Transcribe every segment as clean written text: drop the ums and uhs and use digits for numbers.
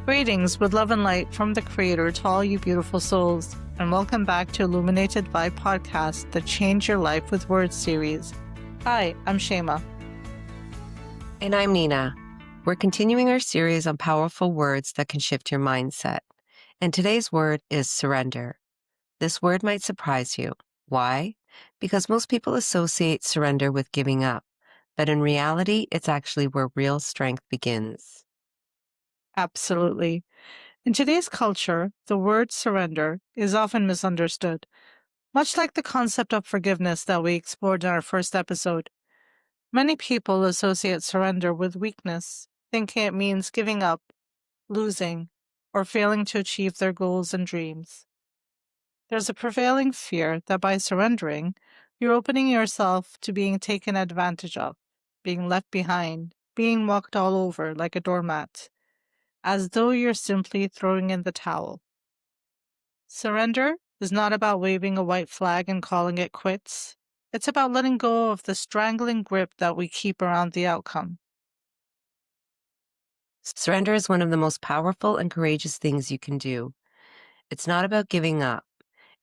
Greetings with love and light from the Creator to all you beautiful souls, and welcome back to Illuminated Vibe podcast, the Change Your Life with Words series. Hi, I'm Shema. And I'm Nina. We're continuing our series on powerful words that can shift your mindset. And today's word is surrender. This word might surprise you. Why? Because most people associate surrender with giving up. But in reality, it's actually where real strength begins. Absolutely. In today's culture, the word surrender is often misunderstood, much like the concept of forgiveness that we explored in our first episode. Many people associate surrender with weakness, thinking it means giving up, losing, or failing to achieve their goals and dreams. There's a prevailing fear that by surrendering, you're opening yourself to being taken advantage of, being left behind, being walked all over like a doormat, as though you're simply throwing in the towel. Surrender is not about waving a white flag and calling it quits. It's about letting go of the strangling grip that we keep around the outcome. Surrender is one of the most powerful and courageous things you can do. It's not about giving up.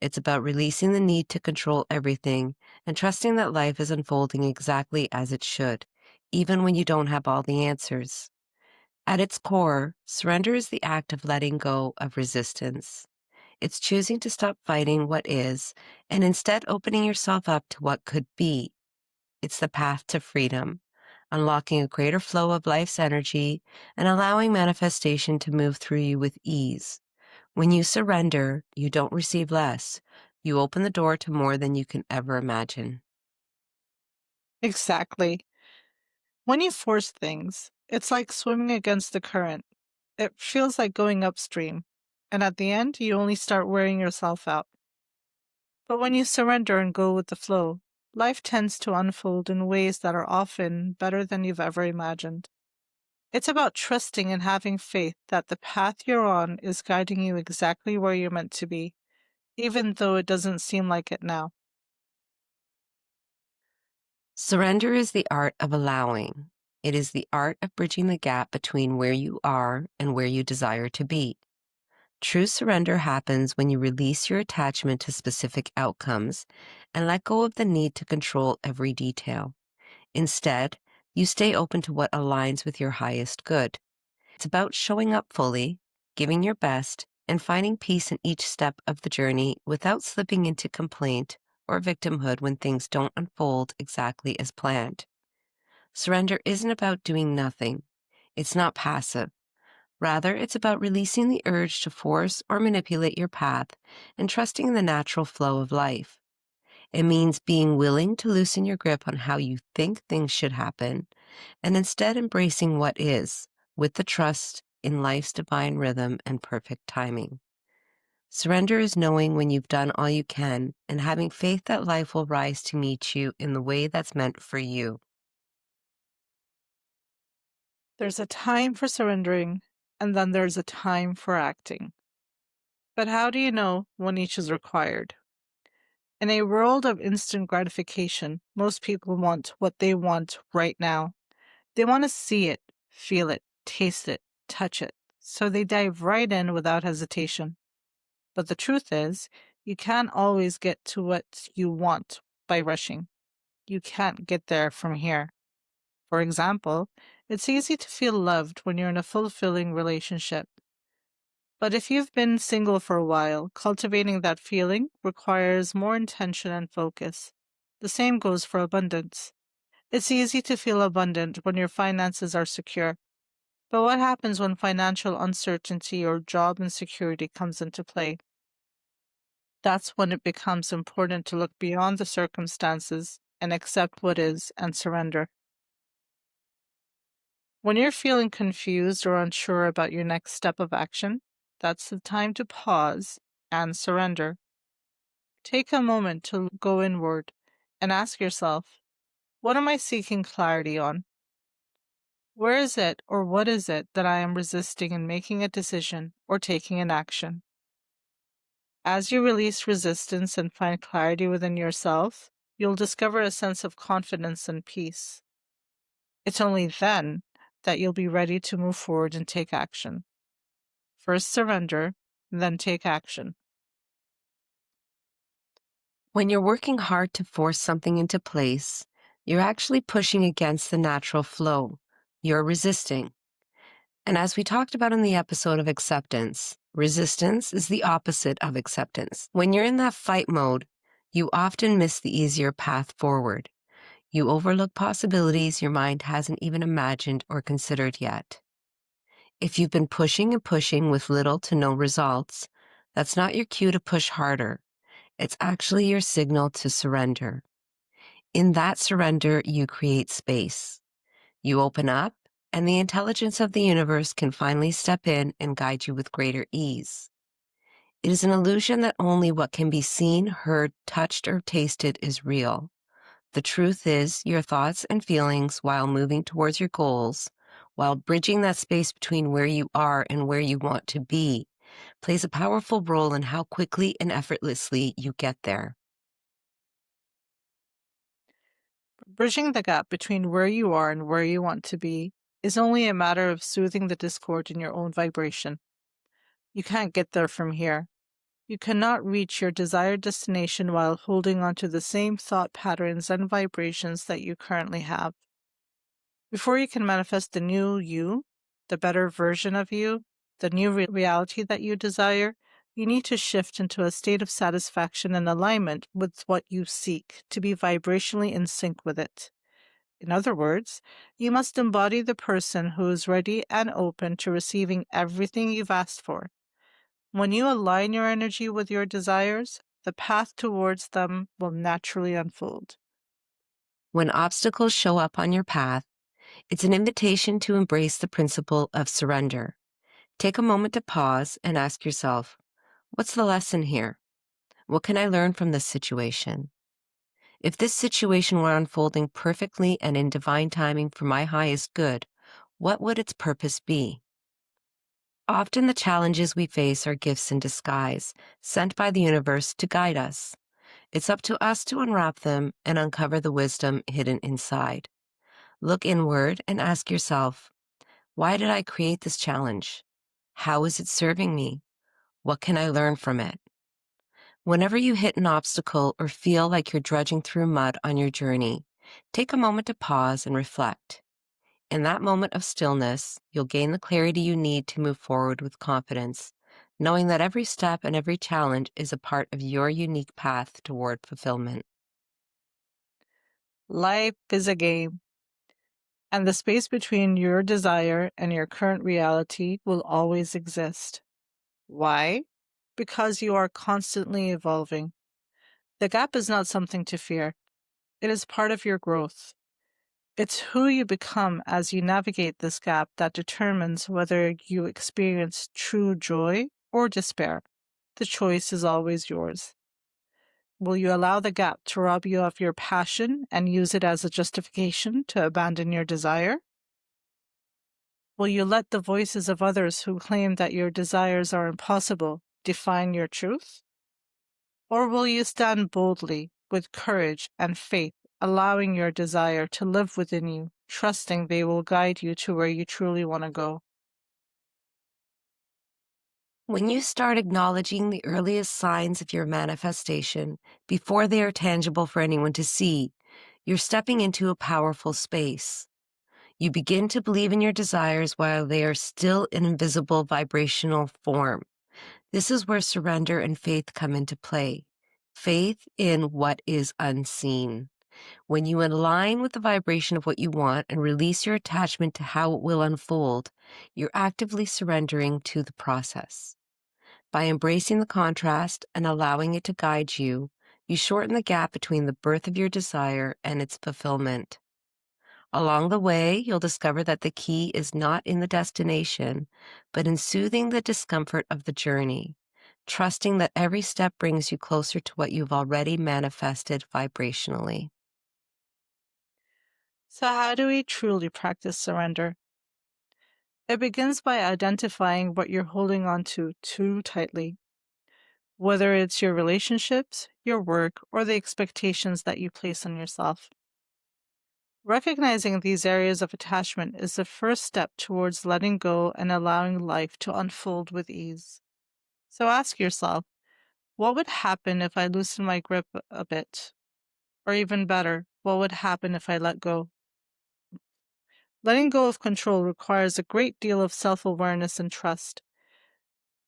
It's about releasing the need to control everything and trusting that life is unfolding exactly as it should, even when you don't have all the answers. At its core, surrender is the act of letting go of resistance. It's choosing to stop fighting what is and instead opening yourself up to what could be. It's the path to freedom, unlocking a greater flow of life's energy and allowing manifestation to move through you with ease. When you surrender, you don't receive less. You open the door to more than you can ever imagine. Exactly. When you force things, it's like swimming against the current. It feels like going upstream, and at the end, you only start wearing yourself out. But when you surrender and go with the flow, life tends to unfold in ways that are often better than you've ever imagined. It's about trusting and having faith that the path you're on is guiding you exactly where you're meant to be, even though it doesn't seem like it now. Surrender is the art of allowing. It is the art of bridging the gap between where you are and where you desire to be. True surrender happens when you release your attachment to specific outcomes and let go of the need to control every detail. Instead, you stay open to what aligns with your highest good. It's about showing up fully, giving your best, and finding peace in each step of the journey without slipping into complaint or victimhood when things don't unfold exactly as planned. Surrender isn't about doing nothing. It's not passive. Rather, it's about releasing the urge to force or manipulate your path and trusting in the natural flow of life. It means being willing to loosen your grip on how you think things should happen and instead embracing what is, with the trust in life's divine rhythm and perfect timing. Surrender is knowing when you've done all you can and having faith that life will rise to meet you in the way that's meant for you. There's a time for surrendering, and then there's a time for acting. But how do you know when each is required? In a world of instant gratification, most people want what they want right now. They want to see it, feel it, taste it, touch it, so they dive right in without hesitation. But the truth is, you can't always get to what you want by rushing. You can't get there from here. For example, it's easy to feel loved when you're in a fulfilling relationship. But if you've been single for a while, cultivating that feeling requires more intention and focus. The same goes for abundance. It's easy to feel abundant when your finances are secure. But what happens when financial uncertainty or job insecurity comes into play? That's when it becomes important to look beyond the circumstances and accept what is and surrender. When you're feeling confused or unsure about your next step of action, that's the time to pause and surrender. Take a moment to go inward and ask yourself, what am I seeking clarity on? Where is it or what is it that I am resisting in making a decision or taking an action? As you release resistance and find clarity within yourself, you'll discover a sense of confidence and peace. It's only then that you'll be ready to move forward and take action. First surrender, then take action. When you're working hard to force something into place, you're actually pushing against the natural flow. You're resisting. And as we talked about in the episode of acceptance, resistance is the opposite of acceptance. When you're in that fight mode, you often miss the easier path forward. You overlook possibilities your mind hasn't even imagined or considered yet. If you've been pushing and pushing with little to no results, that's not your cue to push harder. It's actually your signal to surrender. In that surrender, you create space. You open up, and the intelligence of the universe can finally step in and guide you with greater ease. It is an illusion that only what can be seen, heard, touched, or tasted is real. The truth is, your thoughts and feelings, while moving towards your goals, while bridging that space between where you are and where you want to be, plays a powerful role in how quickly and effortlessly you get there. Bridging the gap between where you are and where you want to be is only a matter of soothing the discord in your own vibration. You can't get there from here. You cannot reach your desired destination while holding on to the same thought patterns and vibrations that you currently have. Before you can manifest the new you, the better version of you, the new reality that you desire, you need to shift into a state of satisfaction and alignment with what you seek to be vibrationally in sync with it. In other words, you must embody the person who is ready and open to receiving everything you've asked for. When you align your energy with your desires, the path towards them will naturally unfold. When obstacles show up on your path, it's an invitation to embrace the principle of surrender. Take a moment to pause and ask yourself, what's the lesson here? What can I learn from this situation? If this situation were unfolding perfectly and in divine timing for my highest good, what would its purpose be? Often the challenges we face are gifts in disguise, sent by the universe to guide us. It's up to us to unwrap them and uncover the wisdom hidden inside. Look inward and ask yourself, why did I create this challenge? How is it serving me? What can I learn from it? Whenever you hit an obstacle or feel like you're drudging through mud on your journey, take a moment to pause and reflect. In that moment of stillness, you'll gain the clarity you need to move forward with confidence, knowing that every step and every challenge is a part of your unique path toward fulfillment. Life is a game, and the space between your desire and your current reality will always exist. Why? Because you are constantly evolving. The gap is not something to fear, it is part of your growth. It's who you become as you navigate this gap that determines whether you experience true joy or despair. The choice is always yours. Will you allow the gap to rob you of your passion and use it as a justification to abandon your desire? Will you let the voices of others who claim that your desires are impossible define your truth? Or will you stand boldly with courage and faith, allowing your desire to live within you, trusting they will guide you to where you truly want to go? When you start acknowledging the earliest signs of your manifestation before they are tangible for anyone to see, you're stepping into a powerful space. You begin to believe in your desires while they are still in invisible vibrational form. This is where surrender and faith come into play. Faith in what is unseen. When you align with the vibration of what you want and release your attachment to how it will unfold, you're actively surrendering to the process. By embracing the contrast and allowing it to guide you, you shorten the gap between the birth of your desire and its fulfillment. Along the way, you'll discover that the key is not in the destination, but in soothing the discomfort of the journey, trusting that every step brings you closer to what you've already manifested vibrationally. So, how do we truly practice surrender? It begins by identifying what you're holding on to too tightly, whether it's your relationships, your work, or the expectations that you place on yourself. Recognizing these areas of attachment is the first step towards letting go and allowing life to unfold with ease. So ask yourself, what would happen if I loosen my grip a bit? Or even better, what would happen if I let go? Letting go of control requires a great deal of self awareness and trust.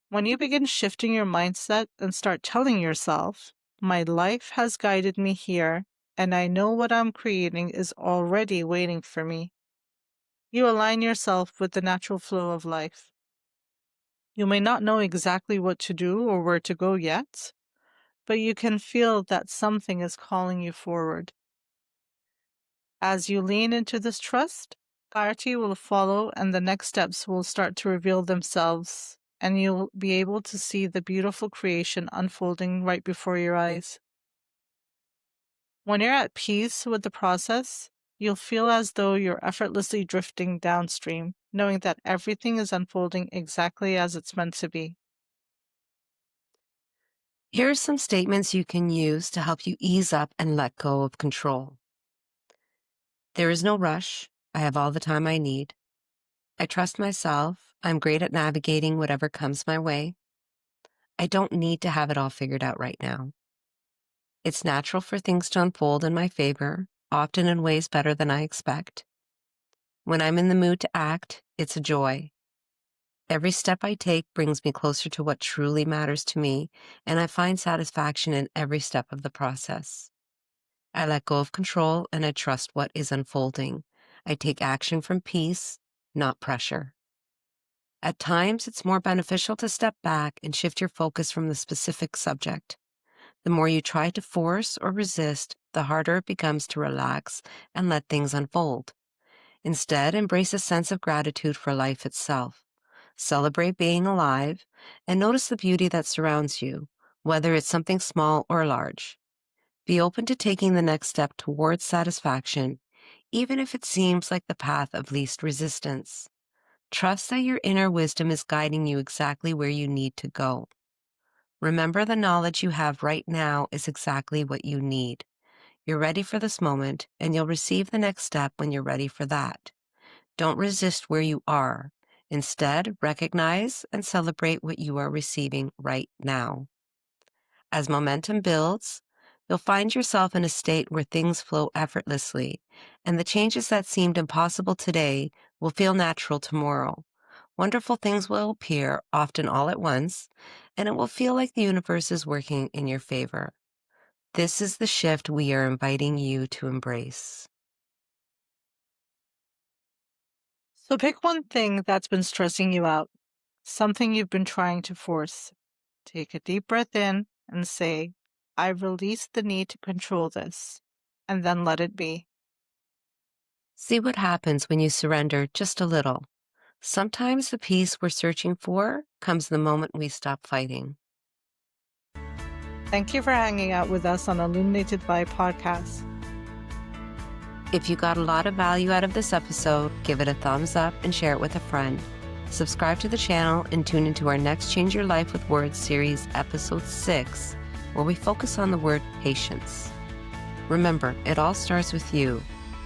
When you begin shifting your mindset and start telling yourself, my life has guided me here, and I know what I'm creating is already waiting for me, you align yourself with the natural flow of life. You may not know exactly what to do or where to go yet, but you can feel that something is calling you forward. As you lean into this trust, clarity will follow and the next steps will start to reveal themselves, and you'll be able to see the beautiful creation unfolding right before your eyes. When you're at peace with the process, you'll feel as though you're effortlessly drifting downstream, knowing that everything is unfolding exactly as it's meant to be. Here are some statements you can use to help you ease up and let go of control. There is no rush. I have all the time I need. I trust myself. I'm great at navigating whatever comes my way. I don't need to have it all figured out right now. It's natural for things to unfold in my favor, often in ways better than I expect. When I'm in the mood to act, it's a joy. Every step I take brings me closer to what truly matters to me, and I find satisfaction in every step of the process. I let go of control and I trust what is unfolding. I take action from peace, not pressure. At times, it's more beneficial to step back and shift your focus from the specific subject. The more you try to force or resist, the harder it becomes to relax and let things unfold. Instead, embrace a sense of gratitude for life itself. Celebrate being alive and notice the beauty that surrounds you, whether it's something small or large. Be open to taking the next step towards satisfaction, even if it seems like the path of least resistance. Trust that your inner wisdom is guiding you exactly where you need to go. Remember, the knowledge you have right now is exactly what you need. You're ready for this moment, and you'll receive the next step when you're ready for that. Don't resist where you are. Instead, recognize and celebrate what you are receiving right now. As momentum builds, you'll find yourself in a state where things flow effortlessly, and the changes that seemed impossible today will feel natural tomorrow. Wonderful things will appear, often all at once, and it will feel like the universe is working in your favor. This is the shift we are inviting you to embrace. So pick one thing that's been stressing you out, something you've been trying to force. Take a deep breath in and say, I release the need to control this, and then let it be. See what happens when you surrender just a little. Sometimes the peace we're searching for comes the moment we stop fighting. Thank you for hanging out with us on Illuminated Vibe podcast. If you got a lot of value out of this episode, give it a thumbs up and share it with a friend. Subscribe to the channel and tune into our next Change Your Life with Words series, episode 6, where we focus on the word patience. Remember, it all starts with you.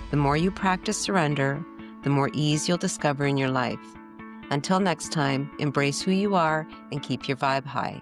The more you practice surrender, the more ease you'll discover in your life. Until next time, embrace who you are and keep your vibe high.